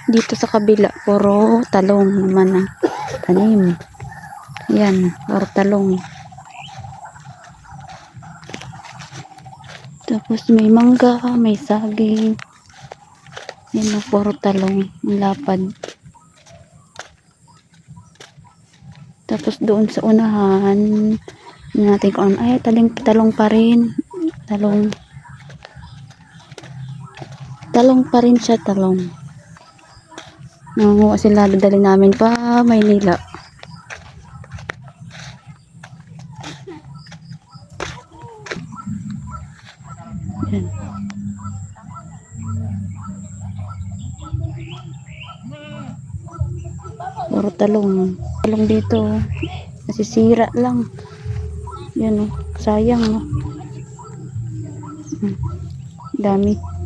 Dito sa kabila, puro talong naman ang tanim. Yan, puro talong. Tapos may mangga, may saging. Yan na, puro talong. Ang lapad. Tapos doon sa unahan, natin kung ano, ay talong pa rin. Talong pa rin siya, talong. Nangunguha sila, dadali namin pa Maynila. Yan. Puro talong. Talong dito. Nasisira lang. Yan o. Sayang o. Dami.